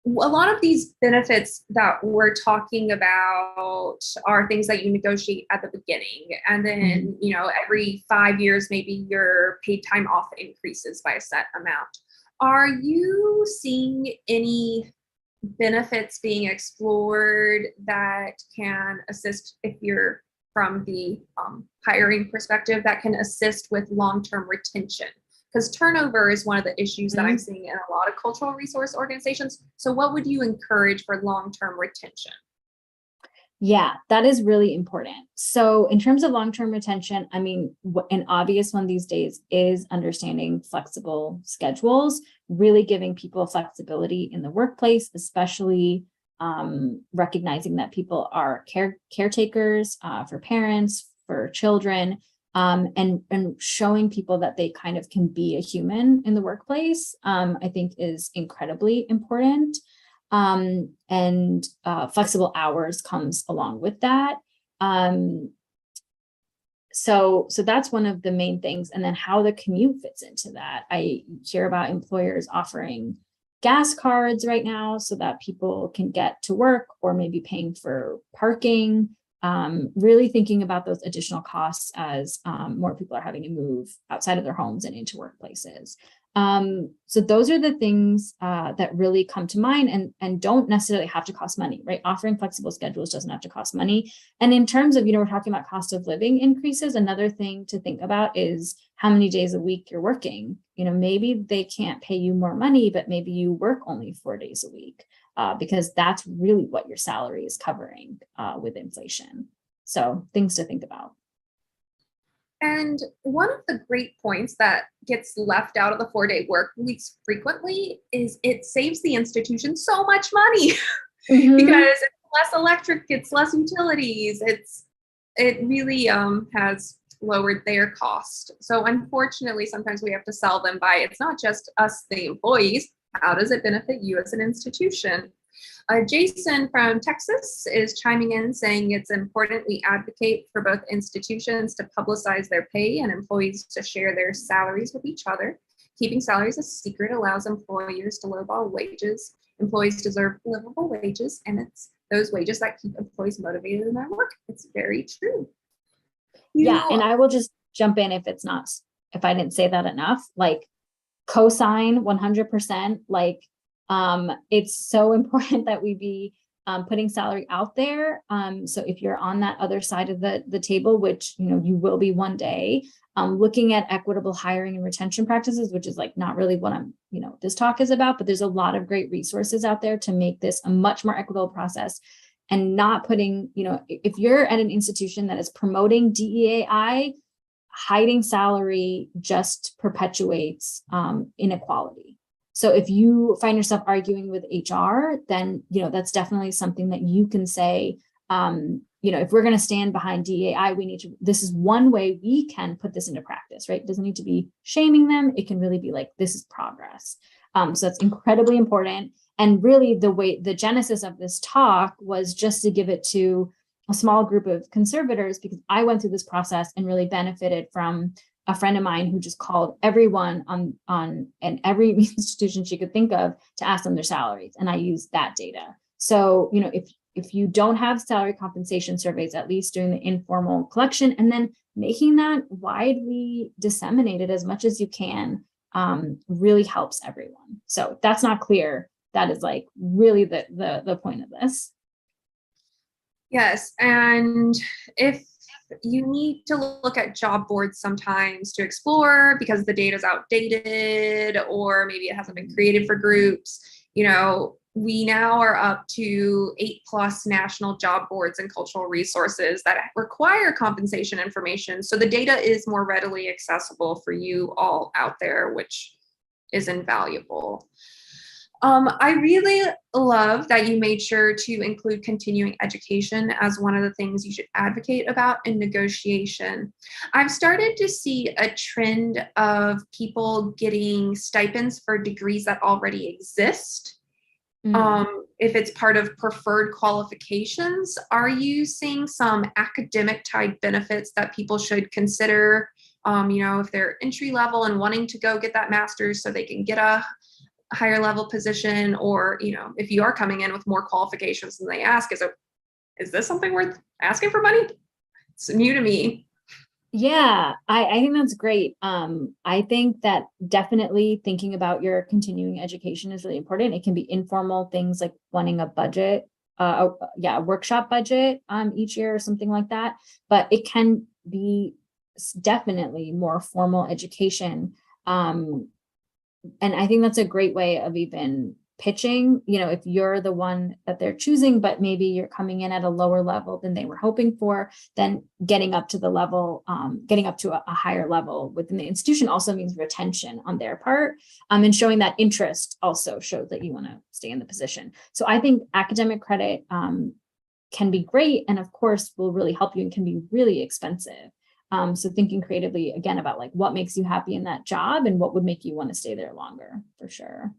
lot of these benefits that we're talking about are things that you negotiate at the beginning. And then, every 5 years, maybe your paid time off increases by a set amount. Are you seeing any benefits being explored that can assist, if you're from the hiring perspective, that can assist with long-term retention? Because turnover is one of the issues that I'm seeing in a lot of cultural resource organizations. So what would you encourage for long-term retention? Yeah, that is really important. So in terms of long-term retention, I mean, an obvious one these days is understanding flexible schedules, really giving people flexibility in the workplace, especially recognizing that people are caretakers for parents, for children, and showing people that they kind of can be a human in the workplace, I think is incredibly important. And flexible hours comes along with that. So that's one of the main things. And then how the commute fits into that. I hear about employers offering gas cards right now so that people can get to work, or maybe paying for parking, really thinking about those additional costs as more people are having to move outside of their homes and into workplaces. So those are the things that really come to mind and don't necessarily have to cost money, right? Offering flexible schedules doesn't have to cost money. And in terms of, we're talking about cost of living increases, another thing to think about is how many days a week you're working. Maybe they can't pay you more money, but maybe you work only 4 days a week because that's really what your salary is covering with inflation. So things to think about. And one of the great points that gets left out of the 4-day work weeks frequently is it saves the institution so much money because it's less electric, it's less utilities. It really has lowered their cost. So unfortunately, sometimes we have to sell them by it's not just us, the employees. How does it benefit you as an institution? Jason from Texas is chiming in saying it's important we advocate for both institutions to publicize their pay and employees to share their salaries with each other. Keeping salaries a secret allows employers to lowball wages. Employees deserve livable wages, and it's those wages that keep employees motivated in their work. It's very true. And I will just jump in if I didn't say that enough, like cosign 100%, like it's so important that we be putting salary out there. So if you're on that other side of the table, which you will be one day, looking at equitable hiring and retention practices, which is like not really what this talk is about, but there's a lot of great resources out there to make this a much more equitable process and not putting, if you're at an institution that is promoting DEAI, hiding salary just perpetuates inequality. So if you find yourself arguing with HR, then, that's definitely something that you can say, if we're going to stand behind DEI, this is one way we can put this into practice, right? It doesn't need to be shaming them. It can really be like, this is progress. So that's incredibly important. And really the genesis of this talk was just to give it to a small group of conservators, because I went through this process and really benefited from a friend of mine who just called everyone on and every institution she could think of to ask them their salaries. And I used that data. So, if you don't have salary compensation surveys, at least doing the informal collection and then making that widely disseminated as much as you can really helps everyone. So if that's not clear, that is like really the point of this. Yes. And if you need to look at job boards sometimes to explore because the data is outdated or maybe it hasn't been created for groups, we now are up to 8+ national job boards and cultural resources that require compensation information. So the data is more readily accessible for you all out there, which is invaluable. I really love that you made sure to include continuing education as one of the things you should advocate about in negotiation. I've started to see a trend of people getting stipends for degrees that already exist. If it's part of preferred qualifications, are you seeing some academic type benefits that people should consider? If they're entry level and wanting to go get that master's so they can get a higher level position, or if you are coming in with more qualifications than they ask, is this something worth asking for money? It's new to me. Yeah, I think that's great. I think that definitely thinking about your continuing education is really important. It can be informal things like wanting a budget, a workshop budget each year or something like that. But it can be definitely more formal education. And I think that's a great way of even pitching, if you're the one that they're choosing, but maybe you're coming in at a lower level than they were hoping for, then getting up to the level, getting up to a higher level within the institution also means retention on their part. And showing that interest also shows that you want to stay in the position. So I think academic credit can be great. And of course, will really help you and can be really expensive. So thinking creatively again about like what makes you happy in that job and what would make you want to stay there longer, for sure.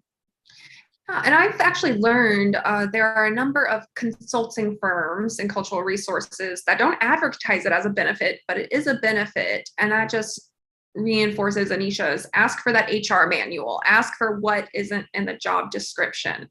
And I've actually learned there are a number of consulting firms and cultural resources that don't advertise it as a benefit, but it is a benefit. And that just reinforces Anisha's, ask for that HR manual, ask for what isn't in the job description.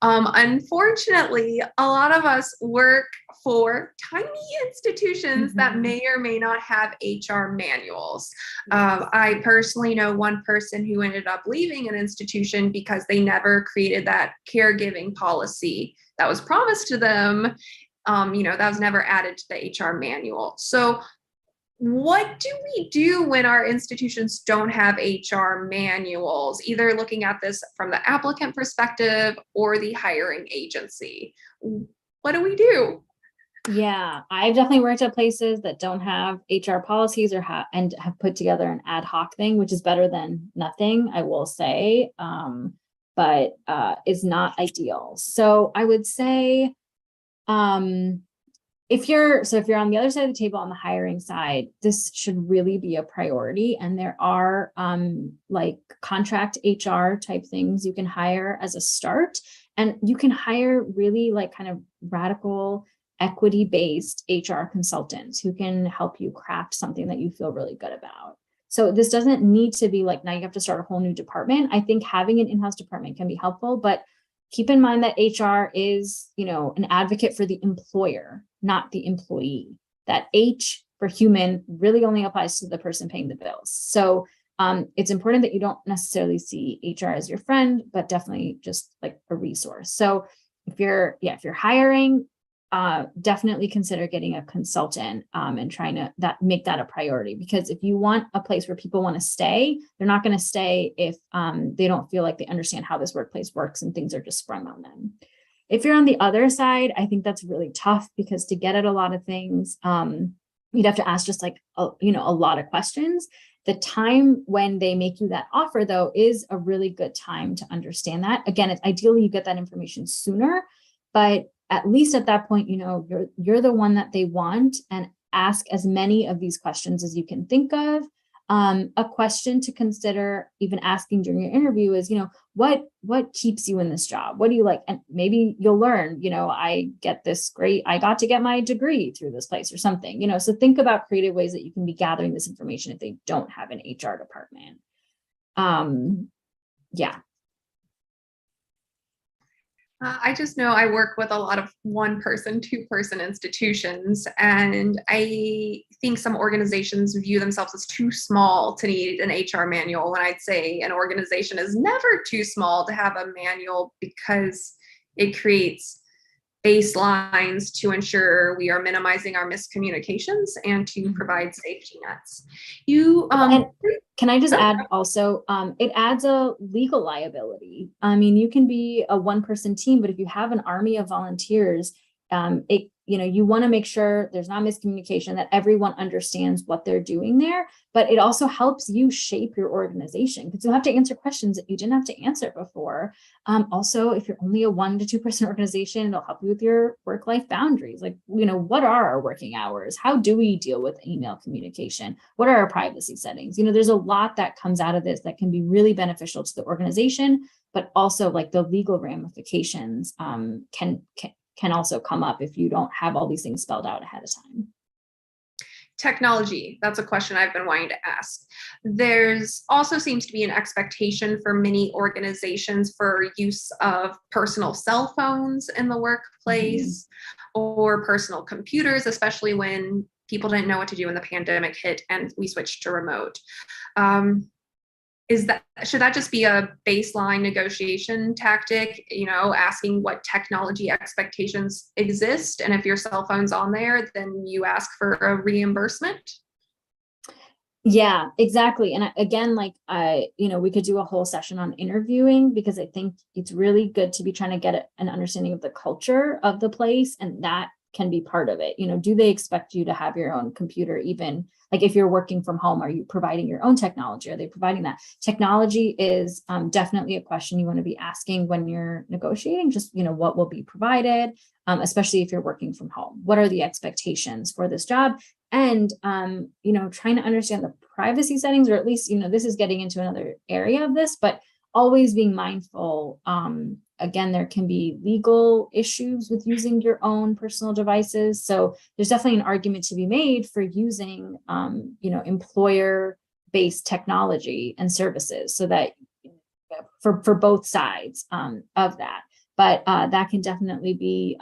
Unfortunately, a lot of us work for tiny institutions that may or may not have HR manuals. I personally know one person who ended up leaving an institution because they never created that caregiving policy that was promised to them. That was never added to the HR manual. So what do we do when our institutions don't have HR manuals, either looking at this from the applicant perspective or the hiring agency? What do we do? Yeah, I've definitely worked at places that don't have HR policies or have put together an ad hoc thing, which is better than nothing, I will say, but is not ideal. So I would say, if you're on the other side of the table on the hiring side, this should really be a priority. And there are like contract HR type things you can hire as a start. And you can hire really like kind of radical equity-based HR consultants who can help you craft something that you feel really good about. So this doesn't need to be like, now you have to start a whole new department. I think having an in-house department can be helpful, but keep in mind that HR is, an advocate for the employer, not the employee. That H for human really only applies to the person paying the bills. So it's important that you don't necessarily see HR as your friend, but definitely just like a resource. So if you're hiring, definitely consider getting a consultant and trying to make that a priority, because if you want a place where people want to stay, they're not going to stay if they don't feel like they understand how this workplace works and things are just sprung on them. If you're on the other side, I think that's really tough, because to get at a lot of things, you'd have to ask just like a lot of questions. The time when they make you that offer, though, is a really good time to understand that. Again, it's ideally you get that information sooner, but at least at that point, you're the one that they want, and ask as many of these questions as you can think of. A question to consider even asking during your interview is, what keeps you in this job? What do you like? And maybe you'll learn, I got to get my degree through this place or something, so think about creative ways that you can be gathering this information if they don't have an HR department. Yeah. I just know I work with a lot of one-person, two-person institutions, and I think some organizations view themselves as too small to need an HR manual. And I'd say an organization is never too small to have a manual, because it creates baselines to ensure we are minimizing our miscommunications and to provide safety nets. And can I just add also, it adds a legal liability. I mean, you can be a one-person team, but if you have an army of volunteers, you want to make sure there's not miscommunication, that everyone understands what they're doing there, but it also helps you shape your organization, because you'll have to answer questions that you didn't have to answer before. Also, if you're only a 1 to 2 person organization, it'll help you with your work-life boundaries. Like, what are our working hours? How do we deal with email communication? What are our privacy settings? There's a lot that comes out of this that can be really beneficial to the organization, but also like the legal ramifications can also come up if you don't have all these things spelled out ahead of time. Technology, that's a question I've been wanting to ask. There's also seems to be an expectation for many organizations for use of personal cell phones in the workplace, or personal computers, especially when people didn't know what to do when the pandemic hit and we switched to remote. Should that just be a baseline negotiation tactic, asking what technology expectations exist? And if your cell phone's on there, then you ask for a reimbursement? Yeah, exactly. And again, we could do a whole session on interviewing, because I think it's really good to be trying to get an understanding of the culture of the place, and that can be part of it. Do they expect you to have your own computer? Even like if you're working from home, are you providing your own technology? Are they providing that? Technology is definitely a question you want to be asking when you're negotiating, just, what will be provided, especially if you're working from home. What are the expectations for this job? And, trying to understand the privacy settings, or at least, this is getting into another area of this, but always being mindful. Again, there can be legal issues with using your own personal devices. So there's definitely an argument to be made for using, employer based technology and services, so that for both sides of that. But that can definitely be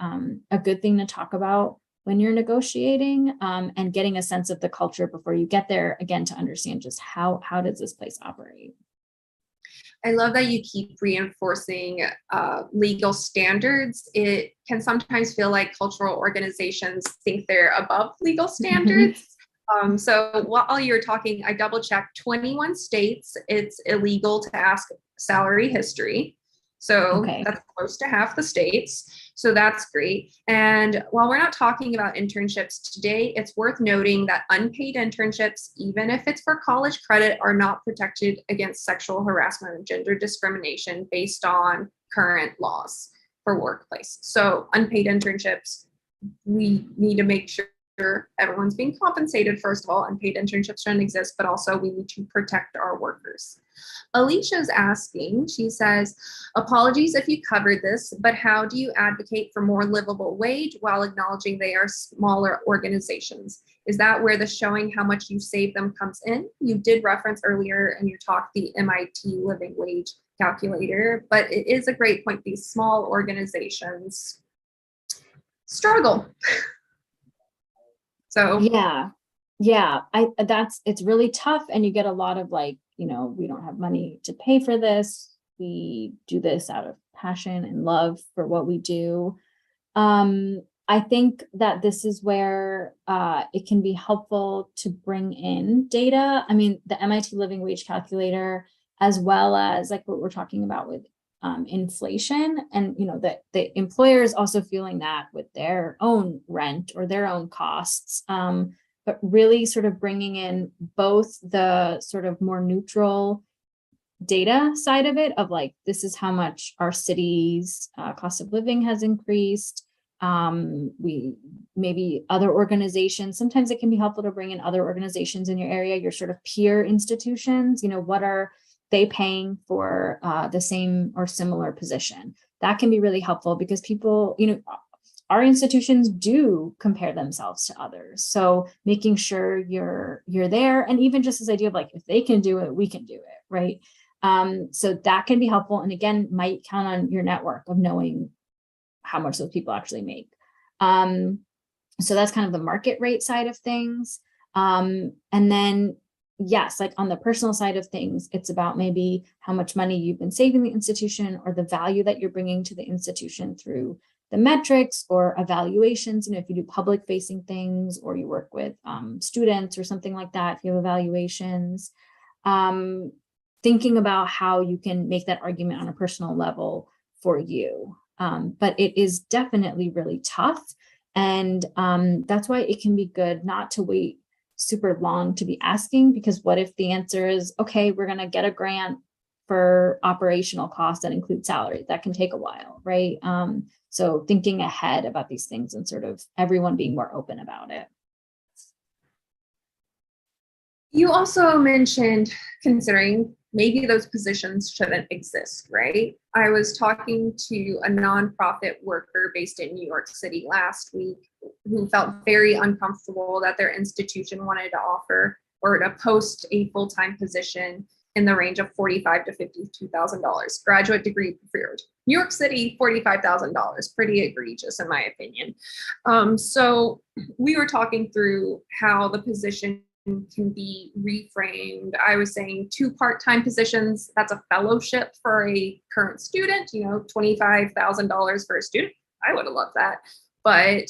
a good thing to talk about when you're negotiating, and getting a sense of the culture before you get there, again, to understand just how does this place operate. I love that you keep reinforcing legal standards. It can sometimes feel like cultural organizations think they're above legal standards. So while you're talking, I double checked 21 states, it's illegal to ask salary history. So that's close to half the states. So that's great. And while we're not talking about internships today, it's worth noting that unpaid internships, even if it's for college credit, are not protected against sexual harassment and gender discrimination based on current laws for workplace. So unpaid internships, we need to make sure everyone's being compensated. First of all, unpaid internships shouldn't exist, but also we need to protect our workers. Alicia's asking, she says, apologies if you covered this, but how do you advocate for more livable wage while acknowledging they are smaller organizations? Is that where the showing how much you save them comes in? You did reference earlier in your talk the MIT living wage calculator, but it is a great point. These small organizations struggle. So it's really tough, and you get a lot of like, we don't have money to pay for this. We do this out of passion and love for what we do. I think that this is where it can be helpful to bring in data. I mean, the MIT living wage calculator, as well as like what we're talking about with inflation, and that the employer is also feeling that with their own rent or their own costs, but really sort of bringing in both the sort of more neutral data side of it, of like, this is how much our city's cost of living has increased. We maybe other organizations, sometimes it can be helpful to bring in other organizations in your area, your sort of peer institutions, what are they paying for the same or similar position? That can be really helpful, because people, our institutions do compare themselves to others. So making sure you're there, and even just this idea of like, if they can do it, we can do it, right? So that can be helpful, and again, might count on your network of knowing how much those people actually make. So that's kind of the market rate side of things. And then yes, like on the personal side of things, it's about maybe how much money you've been saving the institution, or the value that you're bringing to the institution through the metrics or evaluations. If you do public facing things, or you work with students or something like that, if you have evaluations, thinking about how you can make that argument on a personal level for you. But it is definitely really tough. And that's why it can be good not to wait super long to be asking, because what if the answer is, okay, we're going to get a grant for operational costs that include salary? That can take a while, right? So thinking ahead about these things, and sort of everyone being more open about it. You also mentioned considering maybe those positions shouldn't exist, right? I was talking to a nonprofit worker based in New York City last week who felt very uncomfortable that their institution wanted to offer or to post a full-time position in the range of $45,000 to $52,000, graduate degree preferred. New York City, $45,000, pretty egregious in my opinion. So we were talking through how the position can be reframed. I was saying 2 part-time positions, that's a fellowship for a current student, $25,000 for a student. I would have loved that. But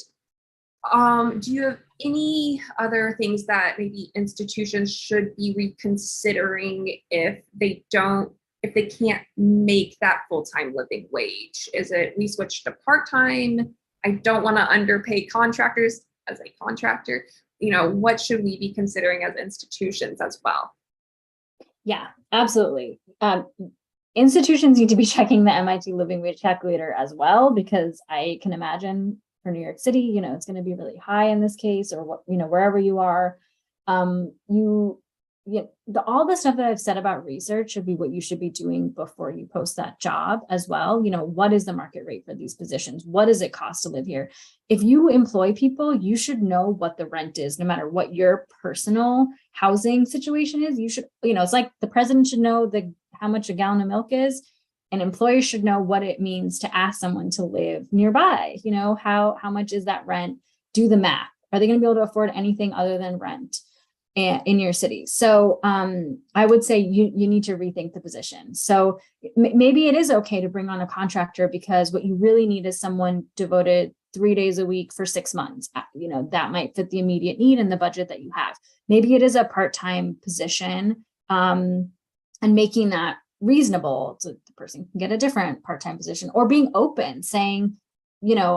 do you have any other things that maybe institutions should be reconsidering if they can't make that full-time living wage? Is it we switch to part-time? I don't want to underpay contractors as a contractor. What should we be considering as institutions as well? Yeah, absolutely. Institutions need to be checking the MIT living wage calculator as well, because I can imagine for New York City, it's going to be really high in this case, or wherever you are. all the stuff that I've said about research should be what you should be doing before you post that job as well. What is the market rate for these positions? What does it cost to live here? If you employ people, you should know what the rent is, no matter what your personal housing situation is. You should, it's like the president should know how much a gallon of milk is. And employers should know what it means to ask someone to live nearby. How much is that rent? Do the math. Are they going to be able to afford anything other than rent in your city? So I would say you need to rethink the position. So maybe it is okay to bring on a contractor, because what you really need is someone devoted 3 days a week for 6 months. That might fit the immediate need and the budget that you have. Maybe it is a part-time position, and making that reasonable so the person can get a different part-time position, or being open, saying,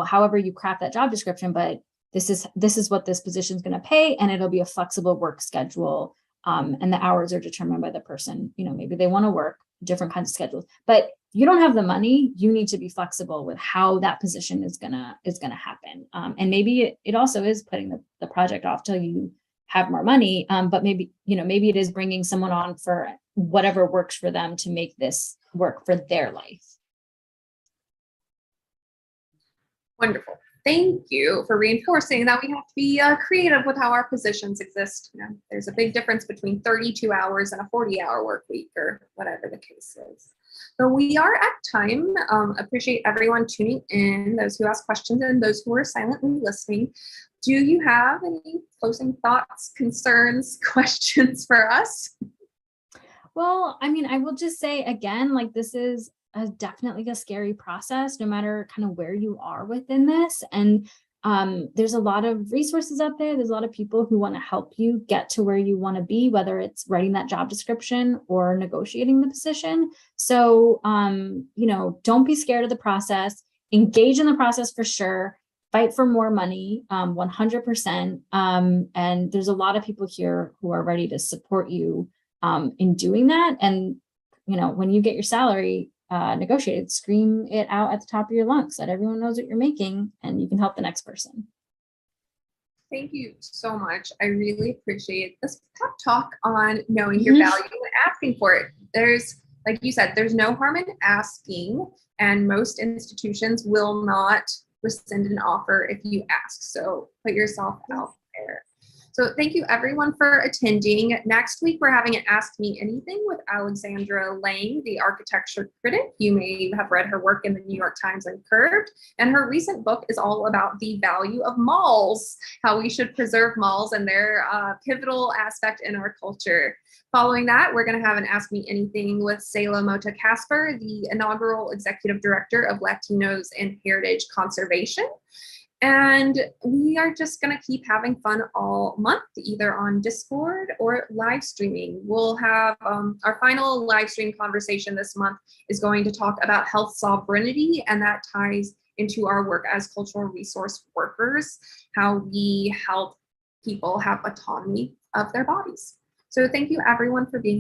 however you craft that job description, but this is what this position is going to pay, and it'll be a flexible work schedule. And the hours are determined by the person. Maybe they want to work different kinds of schedules, but you don't have the money. You need to be flexible with how that position is gonna happen. And maybe it also is putting the project off till you have more money. But maybe it is bringing someone on for whatever works for them to make this work for their life. Wonderful. Thank you for reinforcing that we have to be creative with how our positions exist. There's a big difference between 32 hours and a 40-hour work week, or whatever the case is. So we are at time. Appreciate everyone tuning in, those who asked questions and those who are silently listening. Do you have any closing thoughts, concerns, questions for us? Well, I will just say again, this is definitely a scary process, no matter kind of where you are within this. And there's a lot of resources out there. There's a lot of people who want to help you get to where you want to be, whether it's writing that job description or negotiating the position. So, don't be scared of the process. Engage in the process for sure. Fight for more money, 100%. And there's a lot of people here who are ready to support you in doing that. And, when you get your salary negotiated, scream it out at the top of your lungs so that everyone knows what you're making and you can help the next person. Thank you so much. I really appreciate this pep talk on knowing your value and asking for it. There's, like you said, there's no harm in asking, and most institutions will not rescind an offer if you ask. So put yourself out there. So thank you everyone for attending. Next week, we're having an Ask Me Anything with Alexandra Lang, the architecture critic. You may have read her work in the New York Times and Curved. And her recent book is all about the value of malls, how we should preserve malls and their pivotal aspect in our culture. Following that, we're going to have an Ask Me Anything with Sela Mota Casper, the inaugural executive director of Latinos and Heritage Conservation. And we are just going to keep having fun all month, either on Discord or live streaming. We'll have our final live stream conversation this month is going to talk about health sovereignty, and that ties into our work as cultural resource workers, how we help people have autonomy of their bodies. So thank you everyone for being here.